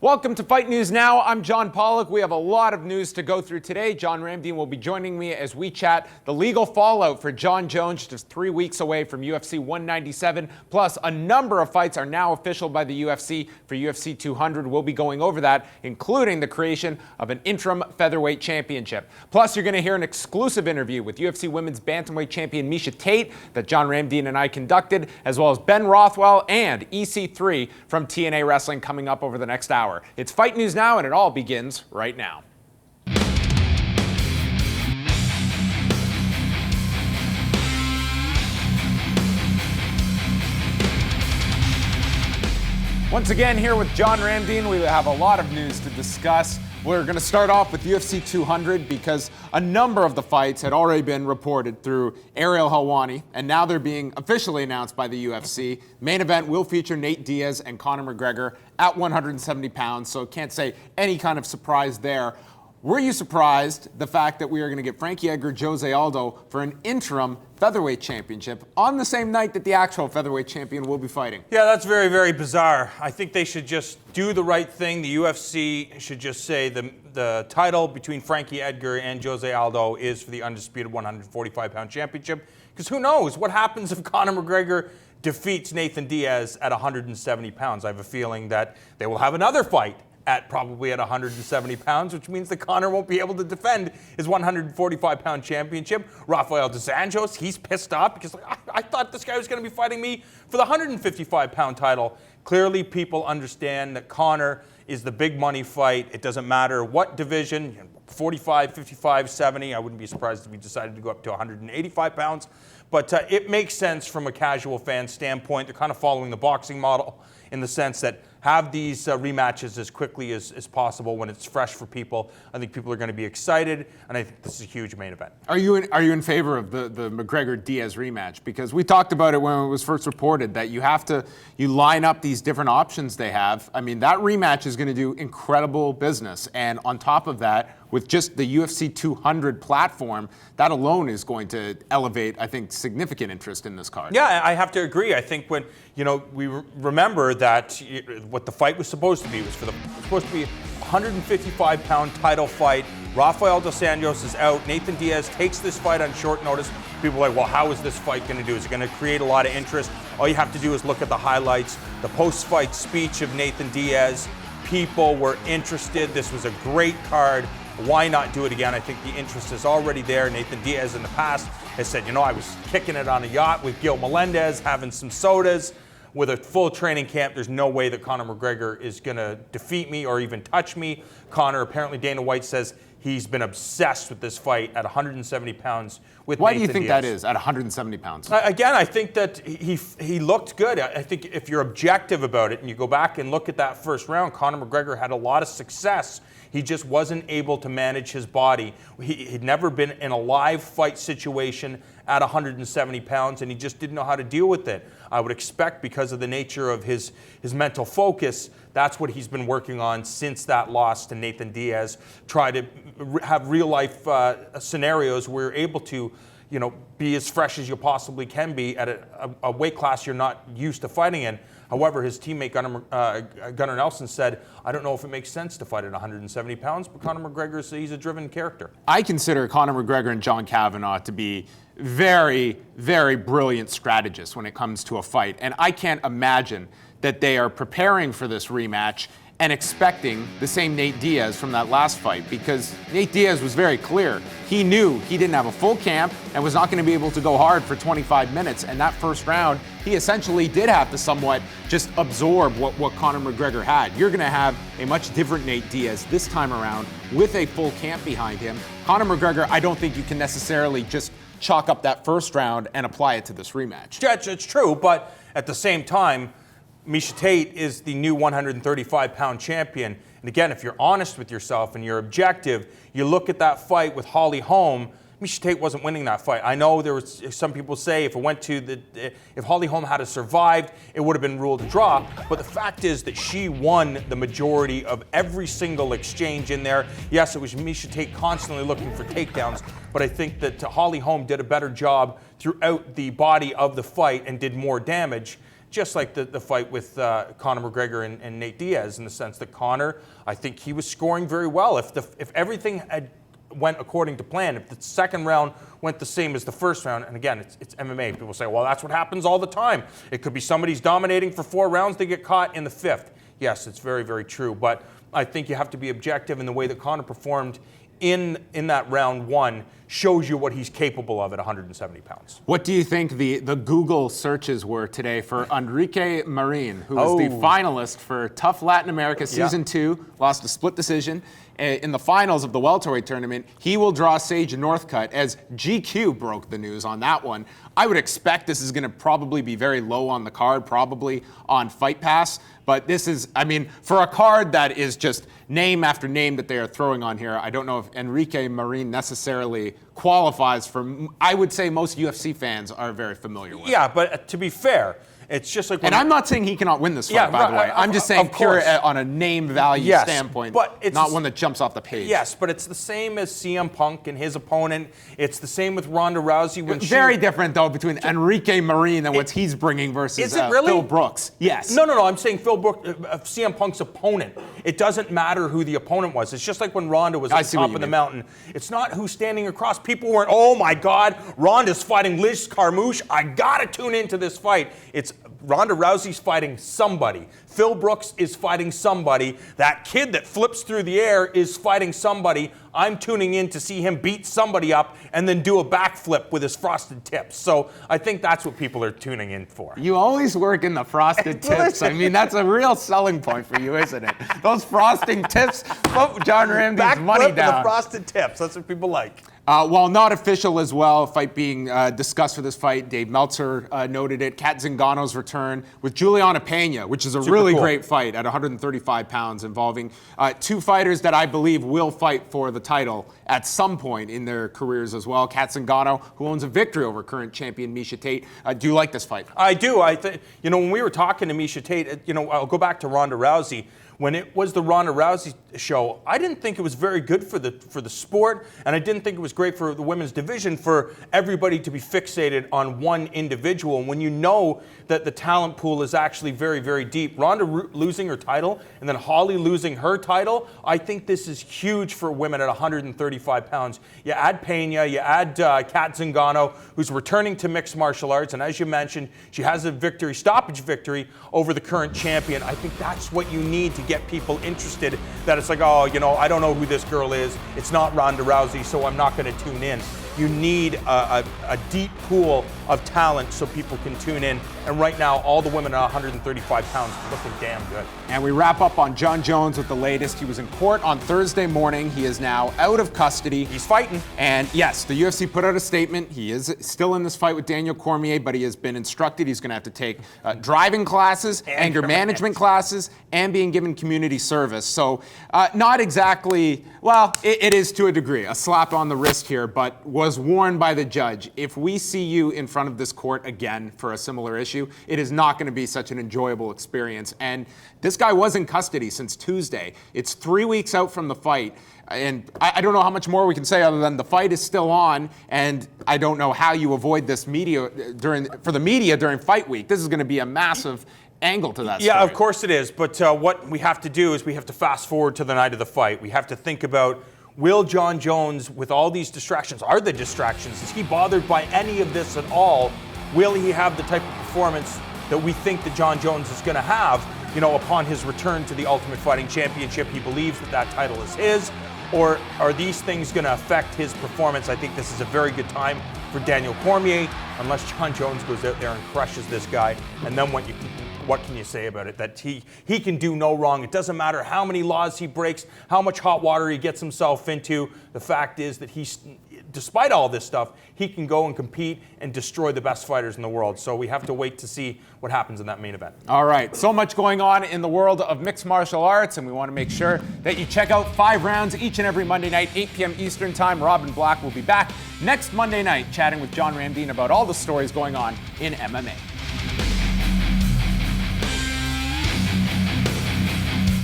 Welcome to Fight News Now. I'm John Pollock. We have a lot of news to go through today. John Ramdeen will be joining me as we chat the legal fallout for John Jones, just 3 weeks away from UFC 197. Plus, a number of fights are now official by the UFC for UFC 200. We'll be going over that, including the creation of an interim featherweight championship. Plus, you're going to hear an exclusive interview with UFC Women's Bantamweight Champion Miesha Tate that John Ramdeen and I conducted, as well as Ben Rothwell and EC3 from TNA Wrestling coming up over the next hour. It's Fight News Now, and it all begins right now. Once again, here with John Ramdeen, we have a lot of news to discuss. We're going to start off with UFC 200 because a number of the fights had already been reported through Ariel Helwani, and now they're being officially announced by the UFC. Main event will feature Nate Diaz and Conor McGregor at 170 pounds, so can't say any kind of surprise there. Were you surprised the fact that we are going to get Frankie Edgar, Jose Aldo for an interim featherweight championship on the same night that the actual featherweight champion will be fighting? Yeah, that's very, very bizarre. I think they should just do the right thing. The UFC should just say the title between Frankie Edgar and Jose Aldo is for the undisputed 145-pound championship. Because who knows what happens if Conor McGregor defeats Nathan Diaz at 170 pounds. I have a feeling that they will have another fight at probably at 170 pounds, which means that Conor won't be able to defend his 145-pound championship. Rafael dos Anjos, he's pissed off because I thought this guy was going to be fighting me for the 155-pound title. Clearly, people understand that Conor is the big money fight. It doesn't matter what division, 45, 55, 70. I wouldn't be surprised if he decided to go up to 185 pounds. But it makes sense from a casual fan standpoint. They're kind of following the boxing model in the sense that have these rematches as quickly as possible when it's fresh for people. I think people are going to be excited, and I think this is a huge main event. Are you in favor of the McGregor-Diaz rematch? Because we talked about it when it was first reported that you line up these different options they have. I mean, that rematch is going to do incredible business, and on top of that, with just the UFC 200 platform, that alone is going to elevate, I think, significant interest in this card. Yeah, I have to agree. I think when, we remember that what the fight was supposed to be was supposed to be a 155-pound title fight. Rafael dos Anjos is out. Nathan Diaz takes this fight on short notice. People are like, well, how is this fight going to do? Is it going to create a lot of interest? All you have to do is look at the highlights, the post-fight speech of Nathan Diaz. People were interested. This was a great card. Why not do it again? I think the interest is already there. Nathan Diaz in the past has said, I was kicking it on a yacht with Gil Melendez, having some sodas. With a full training camp, there's no way that Conor McGregor is going to defeat me or even touch me. Conor, apparently Dana White says he's been obsessed with this fight at 170 pounds with Why Nathan do you think Diaz. that is, at 170 pounds? Again, I think that he looked good. I think if you're objective about it and you go back and look at that first round, Conor McGregor had a lot of success. He just wasn't able to manage his body. He'd never been in a live fight situation at 170 pounds, and he just didn't know how to deal with it. I would expect, because of the nature of his mental focus, that's what he's been working on since that loss to Nathan Diaz. Try to have real-life scenarios where you're able to be as fresh as you possibly can be at a weight class you're not used to fighting in. However, his teammate Gunnar Nelson said, I don't know if it makes sense to fight at 170 pounds, but Conor McGregor, he's a driven character. I consider Conor McGregor and John Kavanagh to be very, very brilliant strategists when it comes to a fight. And I can't imagine that they are preparing for this rematch and expecting the same Nate Diaz from that last fight, because Nate Diaz was very clear. He knew he didn't have a full camp and was not going to be able to go hard for 25 minutes. And that first round, he essentially did have to somewhat just absorb what Conor McGregor had. You're going to have a much different Nate Diaz this time around with a full camp behind him. Conor McGregor, I don't think you can necessarily just chalk up that first round and apply it to this rematch. Yeah, it's true, but at the same time, Miesha Tate is the new 135-pound champion. And again, if you're honest with yourself and you're objective, you look at that fight with Holly Holm, Miesha Tate wasn't winning that fight. I know there was some people say if Holly Holm had survived, it would have been ruled a draw. But the fact is that she won the majority of every single exchange in there. Yes, it was Miesha Tate constantly looking for takedowns, but I think that Holly Holm did a better job throughout the body of the fight and did more damage. just like the fight with Conor McGregor and Nate Diaz, in the sense that Conor, I think he was scoring very well. If everything had went according to plan, if the second round went the same as the first round, and again, it's MMA. People say, well, that's what happens all the time. It could be somebody's dominating for 4 rounds, they get caught in the 5th. Yes, it's very, very true. But I think you have to be objective in the way that Conor performed in that round 1 shows you what he's capable of at 170 pounds. What do you think the Google searches were today for Enrique Marin, who was the finalist for Tough Latin America Season 2, lost a split decision in the finals of the welterweight tournament? He will draw Sage Northcutt, as GQ broke the news on that one. I would expect this is going to probably be very low on the card, probably on Fight Pass. But this is, I mean, for a card that is just name after name that they are throwing on here, I don't know if Enrique Marin necessarily qualifies for, I would say most UFC fans are very familiar with. Yeah, but to be fair, it's just like... And I'm not saying he cannot win this fight, by the way. I'm just saying pure on a name value standpoint, but it's not one that jumps off the page. Yes, but it's the same as CM Punk and his opponent. It's the same with Ronda Rousey. Very different, though, between Enrique Marin and what he's bringing versus Phil Brooks. Yes. No. I'm saying Phil Brooks, CM Punk's opponent. It doesn't matter who the opponent was. It's just like when Ronda was at the top of the mountain. It's not who's standing across. People weren't, oh my God, Ronda's fighting Liz Carmouche. I gotta tune into this fight. It's Ronda Rousey's fighting somebody. Phil Brooks is fighting somebody. That kid that flips through the air is fighting somebody. I'm tuning in to see him beat somebody up and then do a backflip with his frosted tips. So I think that's what people are tuning in for. You always work in the frosted tips. I mean, that's a real selling point for you, isn't it? Those frosting tips, John Ramsey's money down. The frosted tips, that's what people like. While not official as well, fight being discussed for this fight, Dave Meltzer noted it. Kat Zingano's return with Juliana Pena, which is a really great fight at 135 pounds, involving 2 fighters that I believe will fight for the title at some point in their careers as well. Kat Zingano, who owns a victory over current champion Miesha Tate. Do you like this fight? I do. I think, when we were talking to Miesha Tate, I'll go back to Ronda Rousey. When it was the Ronda Rousey show, I didn't think it was very good for the sport, and I didn't think it was great for the women's division for everybody to be fixated on one individual. And when you know that the talent pool is actually very, very deep, Ronda losing her title and then Holly losing her title, I think this is huge for women at 135 pounds. You add Pena, you add Kat Zingano, who's returning to mixed martial arts, and as you mentioned, she has a stoppage victory over the current champion. I think that's what you need to get people interested, that it's like, oh, I don't know who this girl is. It's not Ronda Rousey, so I'm not going to tune in. You need a deep pool of talent so people can tune in. And right now, all the women at 135 pounds are looking damn good. And we wrap up on John Jones with the latest. He was in court on Thursday morning. He is now out of custody. He's fighting. And yes, the UFC put out a statement. He is still in this fight with Daniel Cormier, but he has been instructed he's going to have to take driving classes, anger management classes, and being given community service. So not exactly, well, it is to a degree, a slap on the wrist here, but was warned by the judge, if we see you in front of this court again for a similar issue, it is not going to be such an enjoyable experience. And this guy was in custody since Tuesday. It's 3 weeks out from the fight. And I don't know how much more we can say other than the fight is still on, and I don't know how you avoid this for the media during fight week. This is going to be a massive angle to that story. Yeah, of course it is. But what we have to do is we have to fast forward to the night of the fight. We have to think about, will John Jones, with all these distractions, are the distractions, is he bothered by any of this at all? Will he have the type of performance that we think that John Jones is going to have, upon his return to the Ultimate Fighting Championship? He believes that title is his. Or are these things going to affect his performance? I think this is a very good time for Daniel Cormier, unless John Jones goes out there and crushes this guy. And then what can you say about it? That he can do no wrong. It doesn't matter how many laws he breaks, how much hot water he gets himself into. The fact is that despite all this stuff, he can go and compete and destroy the best fighters in the world. So we have to wait to see what happens in that main event. All right, so much going on in the world of mixed martial arts, and we want to make sure that you check out 5 Rounds each and every Monday night, 8 p.m. Eastern Time. Robin Black will be back next Monday night chatting with John Ramdeen about all the stories going on in MMA.